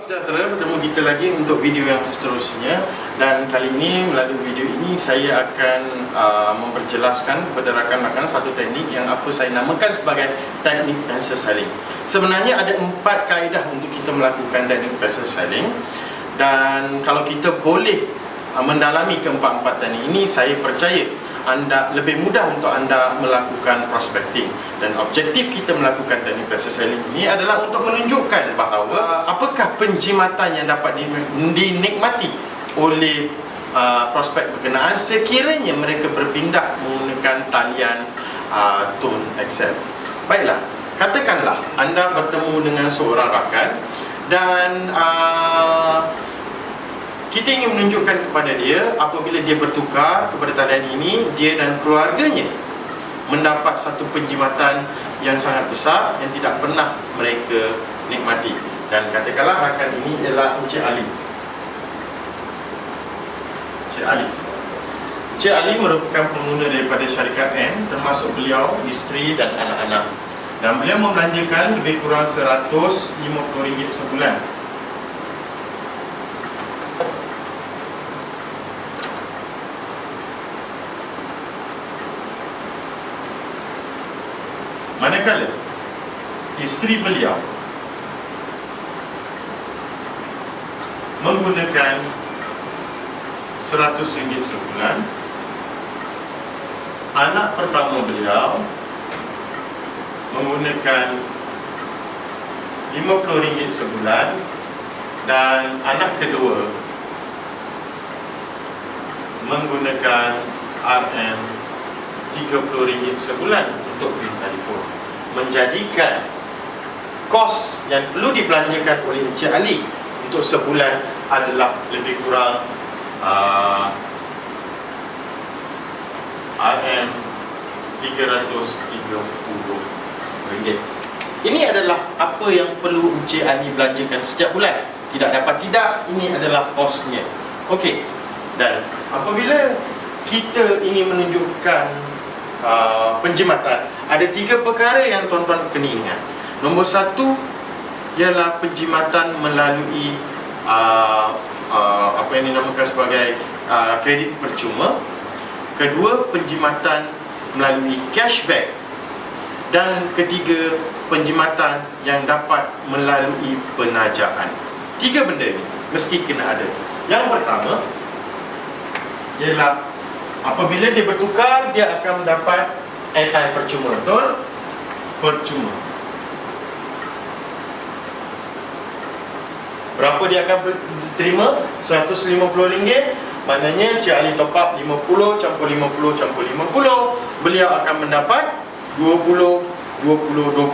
Sejahtera, bertemu kita lagi untuk video yang seterusnya. Dan kali ini, melalui video ini, saya akan memperjelaskan kepada rakan-rakan satu teknik yang saya namakan sebagai teknik pencil selling. Sebenarnya ada 4 kaedah untuk kita melakukan teknik pencil selling. Dan kalau kita boleh mendalami keempat-empat teknik ini, saya percaya anda lebih mudah untuk anda melakukan prospecting. Dan objektif kita melakukan teknik pencil selling ini adalah untuk menunjukkan bahawa apakah penjimatan yang dapat dinikmati oleh prospek berkenaan sekiranya mereka berpindah menggunakan talian tone Excel. Baiklah, katakanlah anda bertemu dengan seorang rakan dan kita ingin menunjukkan kepada dia apabila dia bertukar kepada talian ini, dia dan keluarganya mendapat satu penjimatan yang sangat besar yang tidak pernah mereka nikmati. Dan katakanlah rakan ini ialah Encik Ali. Encik Ali merupakan pengguna daripada syarikat N, termasuk beliau, isteri dan anak-anak. Dan beliau membelanjakan lebih kurang RM150 sebulan. Manakala isteri beliau menggunakan RM100 sebulan, anak pertama beliau menggunakan RM50 sebulan, dan anak kedua menggunakan RM30 sebulan untuk bil telefon, menjadikan kos yang perlu dibelanjakan oleh Encik Ali untuk sebulan adalah lebih kurang RM330. Ini adalah apa yang perlu Encik Ali belanjakan setiap bulan. Tidak dapat tidak, ini adalah kosnya. Okey. Dan apabila kita ingin menunjukkan penjimatan, ada 3 perkara yang tuan-tuan kena ingat. Nombor 1 ialah penjimatan melalui apa yang dinamakan sebagai kredit percuma. Kedua, penjimatan melalui cashback. Dan ketiga, penjimatan yang dapat melalui penajaan. 3 benda ini mesti kena ada. Yang pertama ialah apabila dia bertukar, dia akan mendapat airtime percuma. Betul? Percuma. Berapa dia akan terima? RM150. Maknanya Encik Ali top up 50 campur 50 campur 50, beliau akan mendapat 20 RM60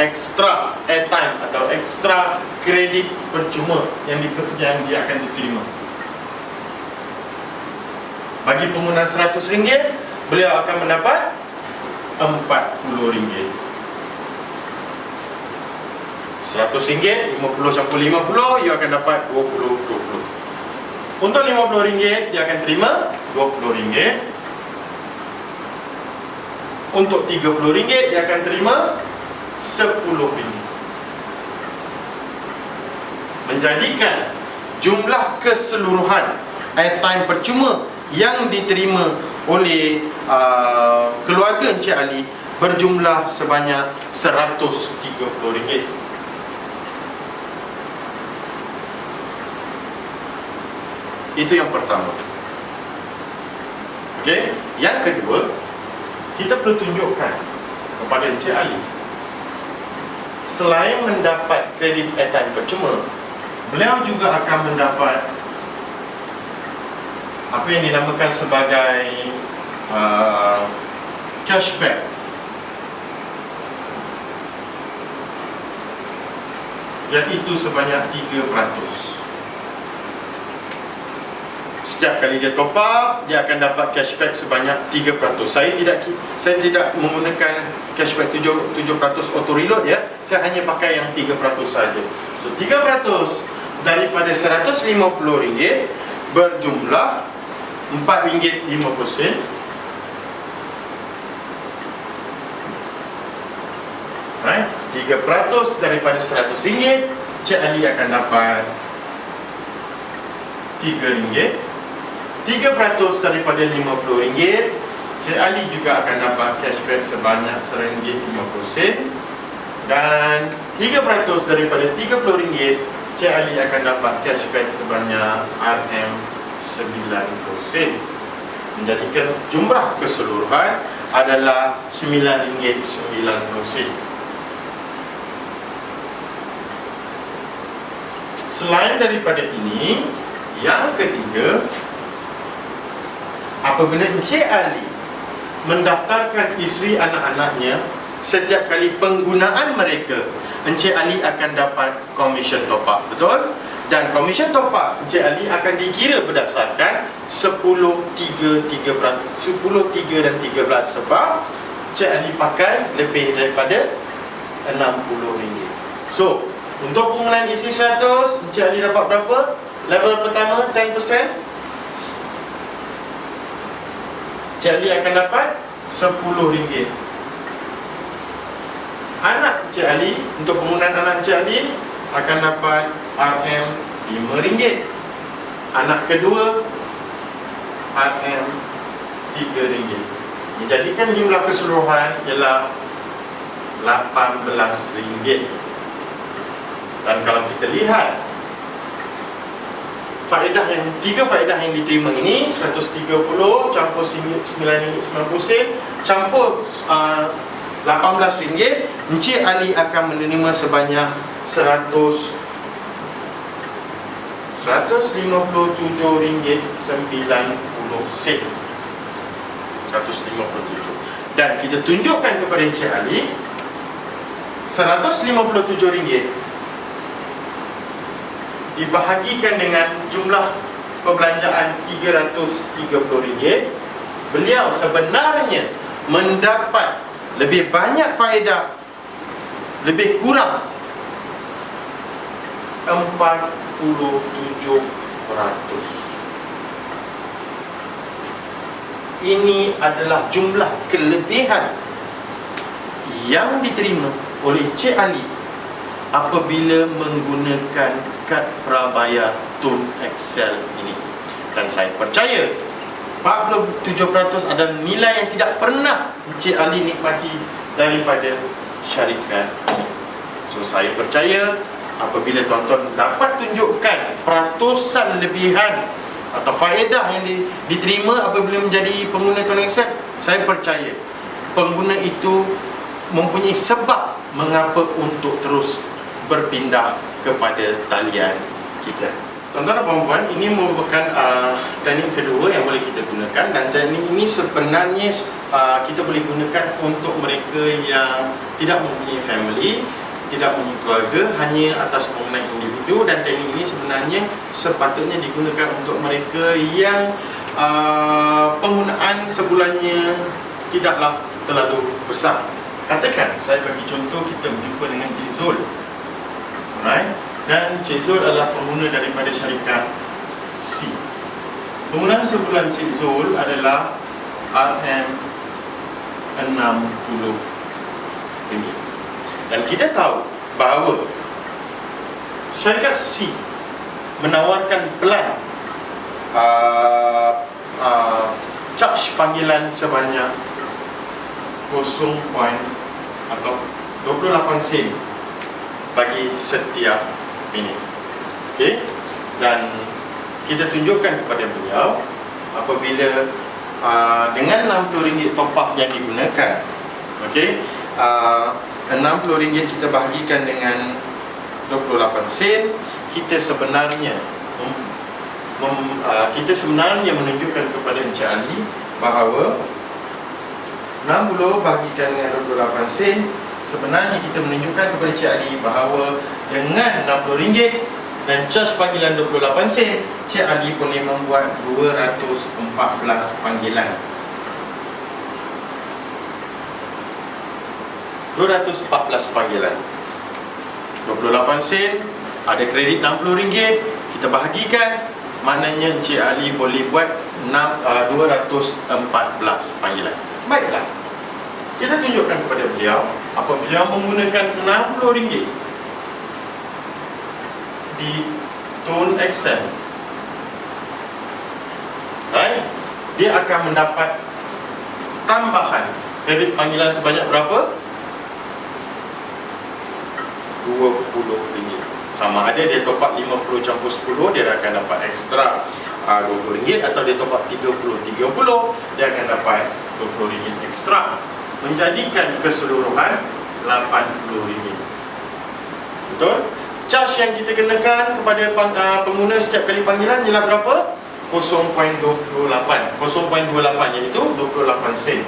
ekstra airtime atau ekstra kredit percuma yang dia akan diterima. Bagi penggunaan RM100, beliau akan mendapat RM40. RM100, 50 campur 50, ia akan dapat 20. Untuk RM50, dia akan terima RM20. Untuk RM30, dia akan terima RM10. Menjadikan jumlah keseluruhan airtime percuma yang diterima oleh keluarga Encik Ali berjumlah sebanyak RM130. Itu yang pertama. Okey, yang kedua, kita perlu tunjukkan kepada Encik Ali, selain mendapat kredit airtime percuma, beliau juga akan mendapat apa yang dinamakan sebagai cashback. Iaitu sebanyak 3%. Setiap kali dia top up, dia akan dapat cashback sebanyak 3%. Saya tidak menggunakan cashback 7% auto reload ya. Saya hanya pakai yang 3% saja. So 3% daripada RM150 berjumlah RM4.50. 3% daripada RM100, Cik Ali akan dapat RM3. 3% daripada RM50, Cik Ali juga akan dapat cashback sebanyak RM1.50. Dan 3% daripada RM30, Cik Ali akan dapat cashback sebanyak RM90. Menjadikan jumlah keseluruhan adalah RM9.90. Selain daripada ini, yang ketiga, apabila Encik Ali mendaftarkan isteri anak-anaknya, setiap kali penggunaan mereka, Encik Ali akan dapat komisen top up. Betul? Dan komisen top up Encik Ali akan dikira berdasarkan 10, 3 dan 13, sebab Encik Ali pakai lebih daripada RM60. So, untuk penggunaan isi 100, Encik Ali dapat berapa? Level pertama 10%, Encik Ali akan dapat RM10. Anak Encik Ali, untuk penggunaan anak Encik Ali akan dapat RM5. Anak kedua RM3. Menjadikan jumlah keseluruhan ialah RM18. Dan kalau kita lihat tiga faedah yang diterima ini, 130 campur RM9.90 campur RM18, Encik Ali akan menerima sebanyak RM157.90. 157. Dan kita tunjukkan kepada Encik Ali RM157 dibahagikan dengan jumlah perbelanjaan RM330, beliau sebenarnya mendapat lebih banyak faedah, lebih kurang 47%. Ini adalah jumlah kelebihan yang diterima oleh Encik Ali apabila menggunakan kad prabayar Tun Excel ini. Dan saya percaya 47% adalah nilai yang tidak pernah Encik Ali nikmati daripada syarikat ini. So, saya percaya apabila tuan-tuan dapat tunjukkan peratusan lebihan atau faedah yang diterima apabila menjadi pengguna Tun Excel, saya percaya pengguna itu mempunyai sebab mengapa untuk terus berpindah kepada talian kita. Tuan-tuan dan puan-puan, ini merupakan teknik kedua yang boleh kita gunakan, dan teknik ini sebenarnya kita boleh gunakan untuk mereka yang tidak mempunyai family, tidak mempunyai keluarga, hanya atas penggunaan individu. Dan teknik ini sebenarnya sepatutnya digunakan untuk mereka yang penggunaan sebulannya tidaklah terlalu besar. Katakan, saya bagi contoh, kita berjumpa dengan Cik Zul, alright? Dan Cik Zul adalah pengguna daripada syarikat C. Penggunaan sebulan Cik Zul adalah RM60. Dan kita tahu bahawa syarikat C menawarkan plan charge panggilan sebanyak 28 sen bagi setiap minit. Okey, dan kita tunjukkan kepada beliau apabila dengan RM60 top up yang digunakan, okey, RM60 kita bahagikan dengan 28 sen, kita sebenarnya menunjukkan kepada Encik Ali bahawa 60 bahagikan dengan 28 sen, sebenarnya kita menunjukkan kepada Cik Ali bahawa dengan RM60 dan charge panggilan 28 sen, Cik Ali boleh membuat 214 panggilan. 214 panggilan. 28 sen, ada kredit RM60, kita bahagikan, maknanya Encik Ali boleh buat 214 panggilan. Baiklah, kita tunjukkan kepada beliau apabila menggunakan RM60 di Tone Excel, right, dia akan mendapat tambahan kredit panggilan sebanyak berapa? RM20. Sama ada dia top up 50 campur 10, dia akan dapat ekstra RM20, atau dia top up 30, dia akan dapat RM20 ekstra, menjadikan keseluruhan RM80. Betul? Charge yang kita kenakan kepada pengguna setiap kali panggilan ialah berapa? 0.28, iaitu 28 sen.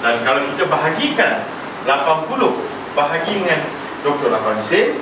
Dan kalau kita bahagikan 80 bahagi dengan 28 sen,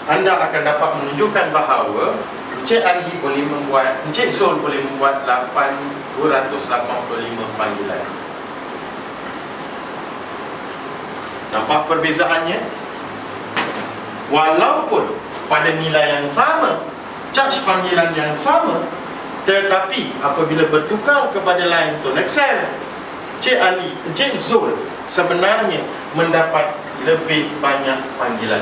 anda akan dapat menunjukkan bahawa Encik Ali boleh membuat, Encik Zul boleh membuat 285 panggilan. Nampak perbezaannya? Walaupun pada nilai yang sama, charge panggilan yang sama, tetapi apabila bertukar kepada line Tone Excel, Encik Ali, Encik Zul sebenarnya mendapat lebih banyak panggilan.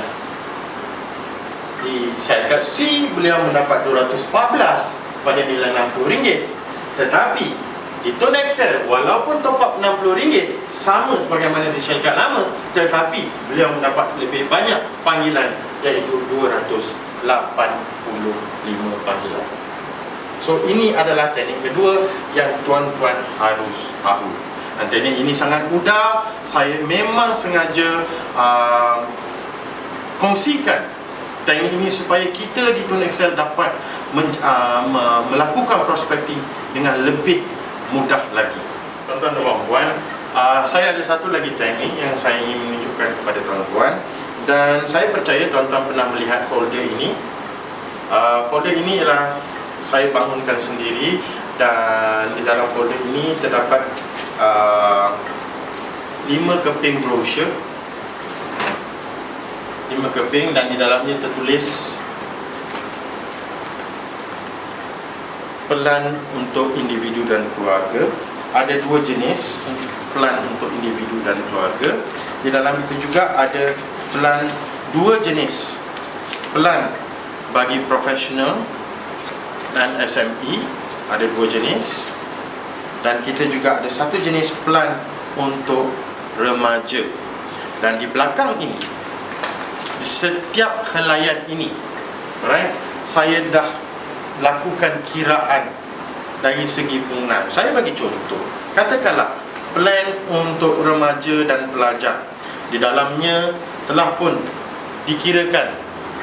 Di syarikat C, beliau mendapat 214 pada nilai RM60. Tetapi di Tone Excel, walaupun top up RM60 sama sebagaimana di syarikat lama, tetapi beliau mendapat lebih banyak panggilan, iaitu 285 panggilan. So ini adalah teknik kedua yang tuan-tuan harus tahu. Dan teknik ini sangat mudah. Saya memang sengaja kongsikan teknik ini supaya kita di Tone Excel dapat melakukan prospecting dengan lebih mudah lagi. Tuan-tuan dan puan-puan, saya ada satu lagi teknik yang saya ingin menunjukkan kepada tuan-tuan, dan saya percaya tuan-tuan pernah melihat folder ini. Folder ini ialah saya bangunkan sendiri, dan di dalam folder ini terdapat 5 keping brosur, 5 keping, dan di dalamnya tertulis pelan untuk individu dan keluarga. Ada 2 jenis pelan untuk individu dan keluarga. Di dalam itu juga ada pelan 2 jenis, pelan bagi profesional dan SME, ada 2 jenis. Dan kita juga ada 1 jenis pelan untuk remaja. Dan di belakang ini, di setiap helaian ini, right, saya dah lakukan kiraan dari segi penggunaan. Saya bagi contoh, katakanlah plan untuk remaja dan pelajar, di dalamnya telah pun dikirakan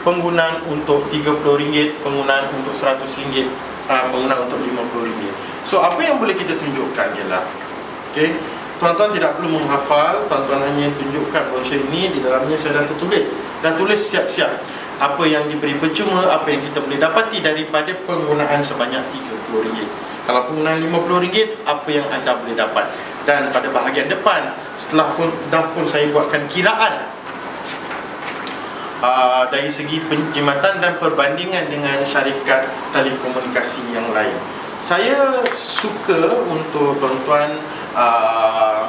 penggunaan untuk RM30, penggunaan untuk RM100, penggunaan untuk RM50. So apa yang boleh kita tunjukkan ialah, okay, tuan-tuan tidak perlu menghafal, tuan-tuan hanya tunjukkan brosur ini. Di dalamnya saya dah tertulis, dah tulis siap-siap apa yang diberi percuma, apa yang kita boleh dapati daripada penggunaan sebanyak RM30. Kalau penggunaan RM50, apa yang anda boleh dapat. Dan pada bahagian depan, setelah pun saya buatkan kiraan dari segi penjimatan dan perbandingan dengan syarikat telekomunikasi yang lain. Saya suka untuk tuan-tuan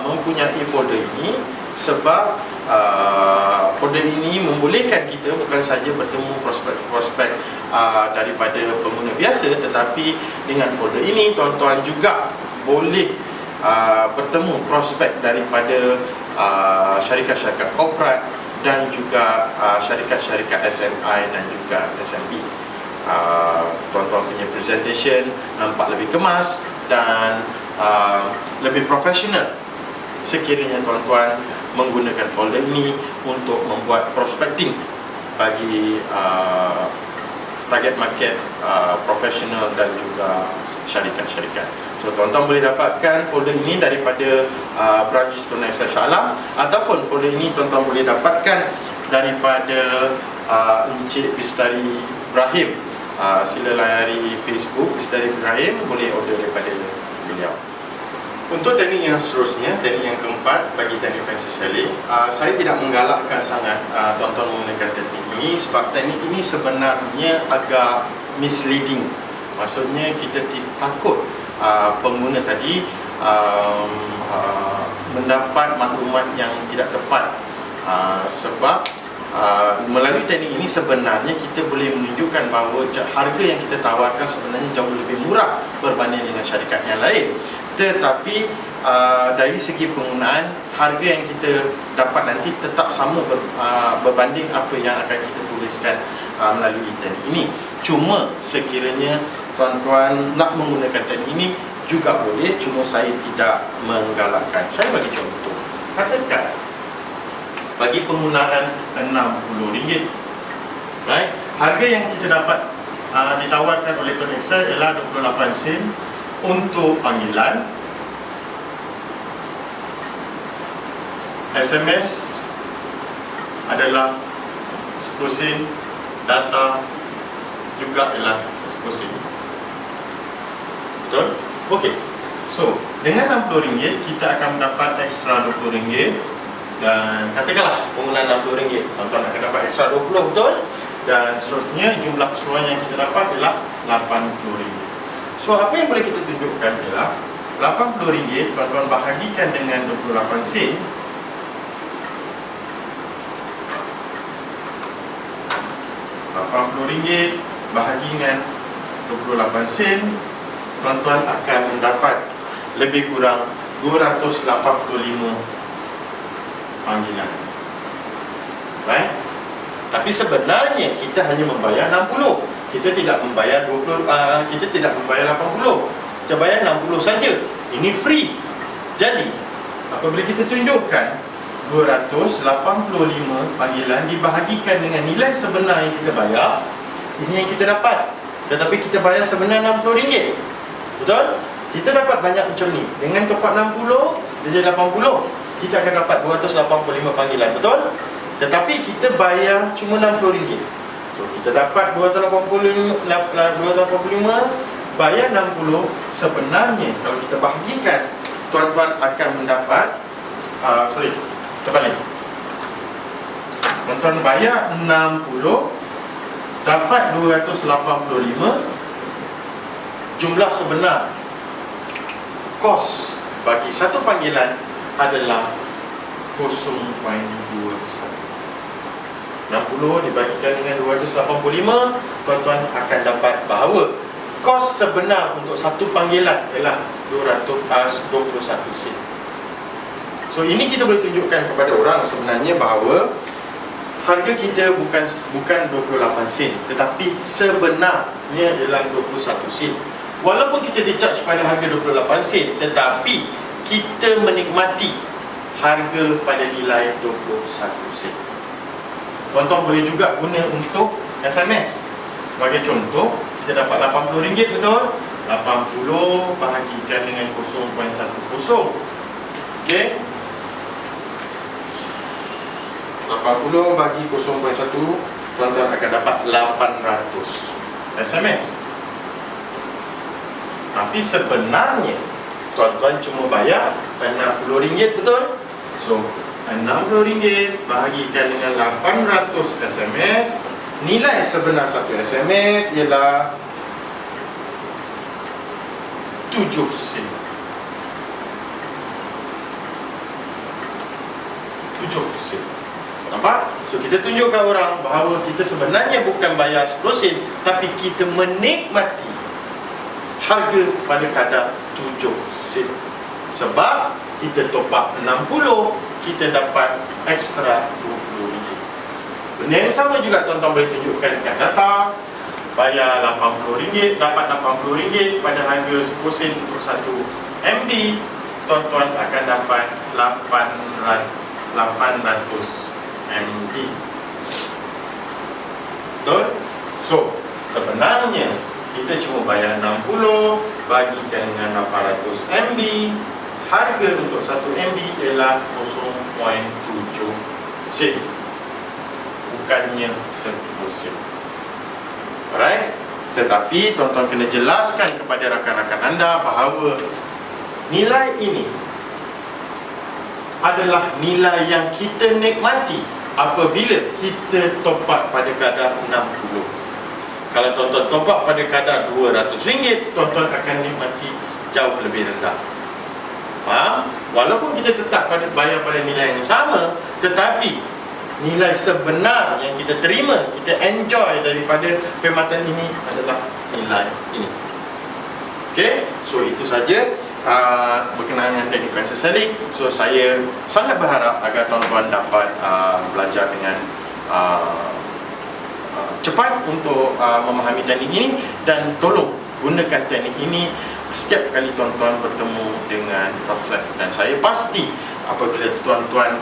mempunyai folder ini, sebab folder ini membolehkan kita bukan saja bertemu prospek-prospek daripada pengguna biasa, tetapi dengan folder ini tuan-tuan juga boleh bertemu prospek daripada syarikat-syarikat korporat dan juga syarikat-syarikat SMI dan juga SMB. Tuan-tuan punya presentation nampak lebih kemas dan lebih profesional sekiranya tuan-tuan menggunakan folder ini untuk membuat prospecting bagi target market profesional dan juga syarikat-syarikat. So tuan-tuan boleh dapatkan folder ini daripada branch Tone Excel Shah Alam, ataupun folder ini tuan-tuan boleh dapatkan daripada Encik Bistari Ibrahim. Sila layari Facebook Bistari Ibrahim, boleh order daripada beliau. Untuk teknik yang seterusnya, teknik yang keempat bagi teknik pencil selling, saya tidak menggalakkan sangat tuan-tuan menggunakan teknik ini, sebab teknik ini sebenarnya agak misleading. Maksudnya kita takut pengguna tadi mendapat maklumat yang tidak tepat, sebab melalui teknik ini sebenarnya kita boleh menunjukkan bahawa harga yang kita tawarkan sebenarnya jauh lebih murah berbanding dengan syarikat yang lain. Tetapi dari segi penggunaan, harga yang kita dapat nanti tetap sama berbanding apa yang akan kita tuliskan melalui teknik ini. Cuma sekiranya tuan-tuan nak menggunakan teknik ini juga boleh, cuma saya tidak menggalakkan. Saya bagi contoh, katakan bagi penggunaan RM60, right? Harga yang kita dapat ditawarkan oleh Tuan Excel ialah 28 sen untuk panggilan, SMS adalah 10 sen, data juga ialah 10 sen. Betul? Okey. So, dengan RM60 kita akan mendapat ekstra RM20. Dan katakanlah penggunaan RM60, tuan-tuan akan dapat ekstra 20, betul? Dan seterusnya jumlah keseluruhan yang kita dapat ialah RM80. So apa yang boleh kita tunjukkan ialah RM80 tuan-tuan bahagikan dengan 28 sen. RM80 bahagi dengan 28 sen, tuan-tuan akan mendapat lebih kurang 285 panggilan, right? Tapi sebenarnya kita hanya membayar 60. Kita tidak membayar 20, kita tidak membayar 80. Kita bayar 60 saja. Ini free. Jadi apabila kita tunjukkan 285 panggilan dibahagikan dengan nilai sebenar yang kita bayar, ini yang kita dapat. Tetapi kita bayar sebenar RM60. Betul? Kita dapat banyak macam ni. Dengan top up 60 dia jadi 80. Kita akan dapat 285 panggilan, betul? Tetapi kita bayar cuma RM60. So kita dapat 285 bayar 60. Sebenarnya kalau kita bahagikan, tuan-tuan akan mendapat terbalik. Tuan-tuan bayar 60, dapat 285. Jumlah sebenar kos bagi satu panggilan adalah 0.21. 60 dibagikan dengan 285, tuan-tuan akan dapat bahawa kos sebenar untuk satu panggilan ialah 221 sen. So ini kita boleh tunjukkan kepada orang sebenarnya bahawa harga kita bukan 28 sen, tetapi sebenarnya ialah 21 sen. Walaupun kita di-charge pada harga 28 sen, tetapi kita menikmati harga pada nilai 21 sen. Tuan-tuan boleh juga guna untuk SMS. Sebagai contoh, kita dapat RM80, betul? 80 bahagikan dengan 0.10. Okey. 80 bagi 0.1, tuan-tuan akan dapat 800 SMS. Tapi sebenarnya tuan-tuan cuma bayar RM60, betul? So RM60 bahagikan dengan 800 SMS. Nilai sebenar satu SMS ialah 7 sen. 7 sen. Nampak? So kita tunjukkan orang bahawa kita sebenarnya bukan bayar 10 sen, tapi kita menikmati harga pada kadar 7 sen. Sebab kita top up 60, kita dapat ekstra RM20. Benda yang sama juga tuan-tuan boleh tunjukkan dekat data. Bayar RM80, dapat RM80 pada harga 10 sen untuk 1 MB, tuan-tuan akan dapat 800 MB. Betul? So sebenarnya kita cuma bayar 60 bagikan dengan 800 MB. Harga untuk 1 MB ialah 0.7 sen, bukannya 10 sen. Alright? Tetapi tuan-tuan kena jelaskan kepada rakan-rakan anda bahawa nilai ini adalah nilai yang kita nikmati apabila kita top up pada kadar 60. Kalau tuan-tuan top up pada kadar RM200, tuan-tuan akan nikmati jauh lebih rendah. Faham? Walaupun kita tetap bayar pada nilai yang sama, tetapi nilai sebenar yang kita terima, kita enjoy daripada perkhidmatan ini adalah nilai ini. Okay, so itu saja berkenaan dengan teknik cancer selling. So saya sangat berharap agar tuan-tuan dapat belajar dengan cepat untuk memahami teknik ini, dan tolong gunakan teknik ini setiap kali tuan-tuan bertemu dengan prospek. Dan saya pasti apabila tuan-tuan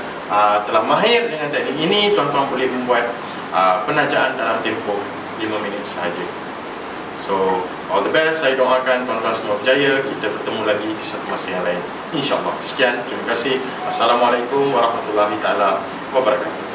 telah mahir dengan teknik ini, tuan-tuan boleh membuat penajaan dalam tempoh 5 minit sahaja. So, all the best. Saya doakan tuan-tuan semua berjaya. Kita bertemu lagi di satu masa yang lain, InsyaAllah. Sekian, terima kasih. Assalamualaikum warahmatullahi taala wabarakatuh.